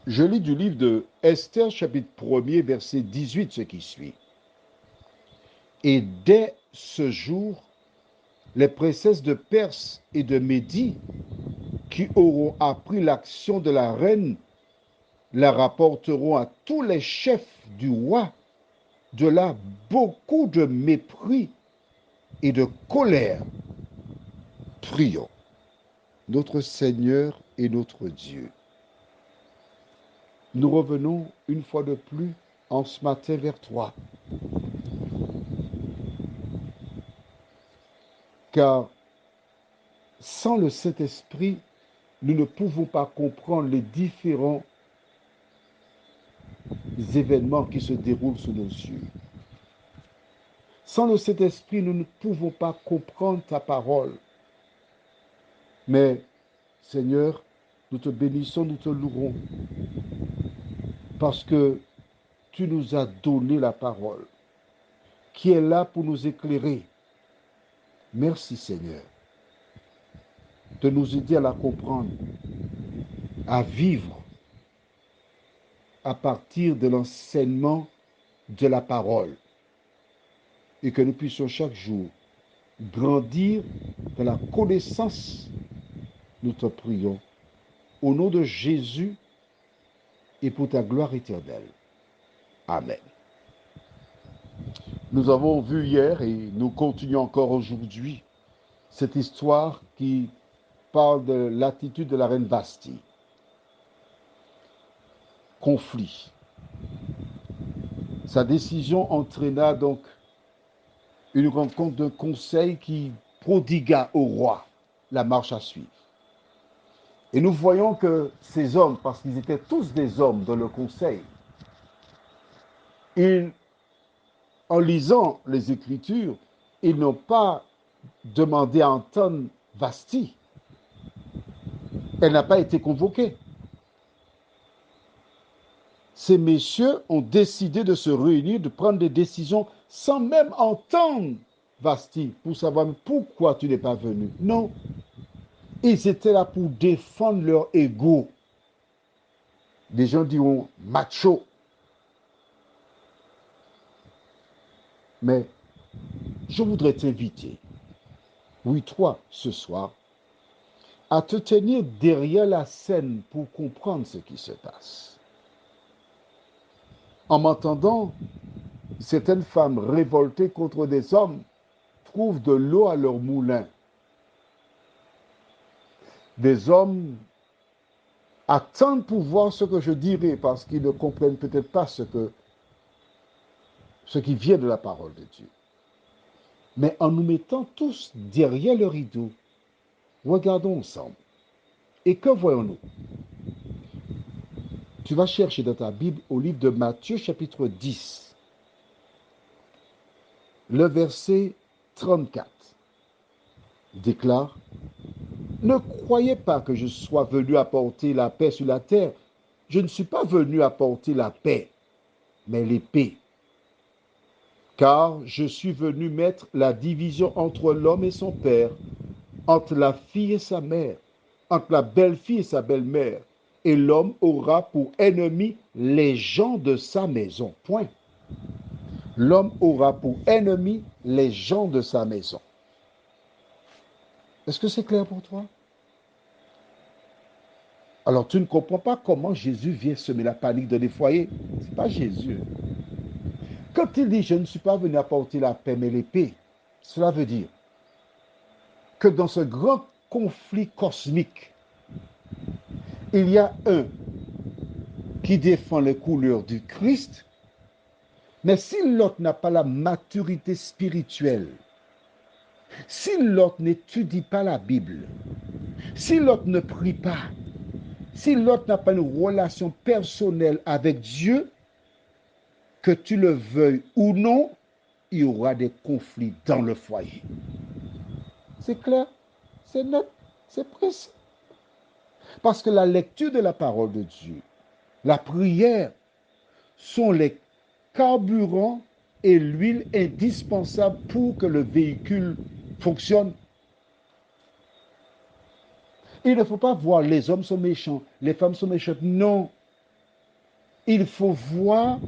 Je lis du livre de Esther, chapitre 1er, verset 18, ce qui suit. Et dès ce jour, les princesses de Perse et de Médie, qui auront appris l'action de la reine, la rapporteront à tous les chefs du roi. De là, beaucoup de mépris et de colère. Prions. Notre Seigneur et notre Dieu, nous revenons une fois de plus en ce matin vers toi. Car sans le Saint-Esprit, nous ne pouvons pas comprendre les différents événements qui se déroulent sous nos yeux. Sans le Saint-Esprit, nous ne pouvons pas comprendre ta parole. Mais, Seigneur, nous te bénissons, nous te louerons, parce que tu nous as donné la parole, qui est là pour nous éclairer. Merci, Seigneur, de nous aider à la comprendre, à vivre à partir de l'enseignement de la parole, et que nous puissions chaque jour grandir dans la connaissance. Nous te prions au nom de Jésus et pour ta gloire éternelle. Amen. Nous avons vu hier et nous continuons encore aujourd'hui cette histoire qui parle de l'attitude de la reine Vasti. Conflit. Sa décision entraîna donc une rencontre d'un conseil qui prodigua au roi la marche à suivre. Et nous voyons que ces hommes, parce qu'ils étaient tous des hommes dans le conseil, en lisant les Écritures, ils n'ont pas demandé à entendre Vasti. Elle n'a pas été convoquée. Ces messieurs ont décidé de se réunir, de prendre des décisions sans même entendre Vasti pour savoir pourquoi tu n'es pas venu. Non, ils étaient là pour défendre leur ego. Des gens diront macho. Mais je voudrais t'inviter, oui toi, ce soir, à te tenir derrière la scène pour comprendre ce qui se passe. En m'entendant, certaines femmes révoltées contre des hommes trouvent de l'eau à leur moulin. Des hommes attendent pour voir ce que je dirai parce qu'ils ne comprennent peut-être pas ce qui vient de la parole de Dieu. Mais en nous mettant tous derrière le rideau, regardons ensemble. Et que voyons-nous? Tu vas chercher dans ta Bible au livre de Matthieu chapitre 10, le verset 34 déclare: Ne croyez pas que je sois venu apporter la paix sur la terre. Je ne suis pas venu apporter la paix, mais l'épée. Car je suis venu mettre la division entre l'homme et son père, entre la fille et sa mère, entre la belle-fille et sa belle-mère, et l'homme aura pour ennemi les gens de sa maison. Point. L'homme aura pour ennemi les gens de sa maison. Est-ce que c'est clair pour toi? Alors tu ne comprends pas comment Jésus vient semer la panique dans les foyers. Ce n'est pas Jésus. Quand il dit « je ne suis pas venu apporter la paix mais l'épée », cela veut dire que dans ce grand conflit cosmique, il y a un qui défend les couleurs du Christ, mais si l'autre n'a pas la maturité spirituelle, si l'autre n'étudie pas la Bible, si l'autre ne prie pas, si l'autre n'a pas une relation personnelle avec Dieu, que tu le veuilles ou non, il y aura des conflits dans le foyer. C'est clair, c'est net, c'est précis. Parce que la lecture de la parole de Dieu, la prière, sont les carburants et l'huile indispensable pour que le véhicule fonctionne. Il ne faut pas voir les hommes sont méchants, les femmes sont méchantes. Non. Il faut voir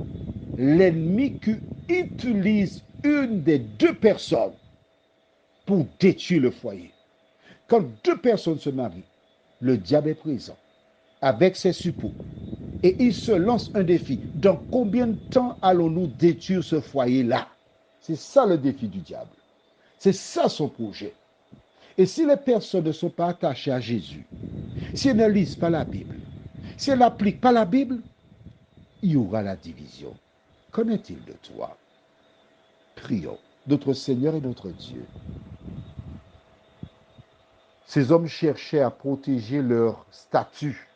l'ennemi qui utilise une des deux personnes pour détruire le foyer. Quand deux personnes se marient, le diable est présent avec ses suppôts et il se lance un défi. Dans combien de temps allons-nous détruire ce foyer-là? C'est ça le défi du diable. C'est ça son projet. Et si les personnes ne sont pas attachées à Jésus, si elles ne lisent pas la Bible, si elles n'appliquent pas la Bible, il y aura la division. Qu'en est-il de toi? Prions. Notre Seigneur et notre Dieu. Ces hommes cherchaient à protéger leur statut.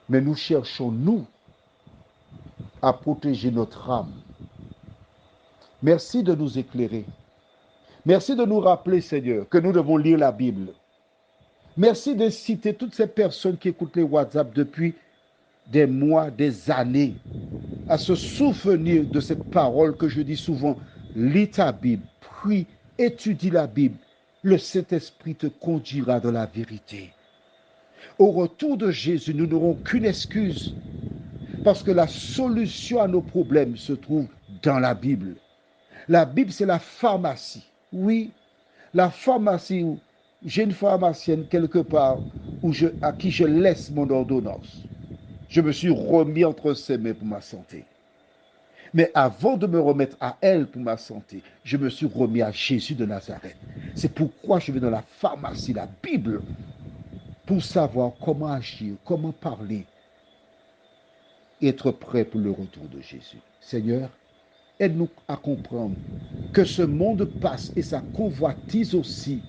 Mais nous cherchons, nous, à protéger notre âme. Merci de nous éclairer. Merci de nous rappeler, Seigneur, que nous devons lire la Bible. Merci de citer toutes ces personnes qui écoutent les WhatsApp depuis des mois, des années, à se souvenir de cette parole que je dis souvent. Lis ta Bible, prie, étudie la Bible. Le Saint-Esprit te conduira dans la vérité. Au retour de Jésus, nous n'aurons qu'une excuse, parce que la solution à nos problèmes se trouve dans la Bible. La Bible, c'est la pharmacie. Oui, la pharmacie où j'ai une pharmacienne quelque part à qui je laisse mon ordonnance. Je me suis remis entre ses mains pour ma santé. Mais avant de me remettre à elle pour ma santé, je me suis remis à Jésus de Nazareth. C'est pourquoi je vais dans la pharmacie, la Bible, pour savoir comment agir, comment parler, être prêt pour le retour de Jésus. Seigneur, aide-nous à comprendre que ce monde passe et sa convoitise aussi,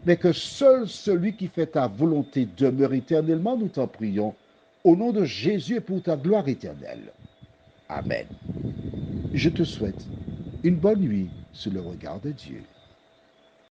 mais que seul celui qui fait ta volonté demeure éternellement, nous t'en prions, au nom de Jésus et pour ta gloire éternelle. Amen. Je te souhaite une bonne nuit sous le regard de Dieu.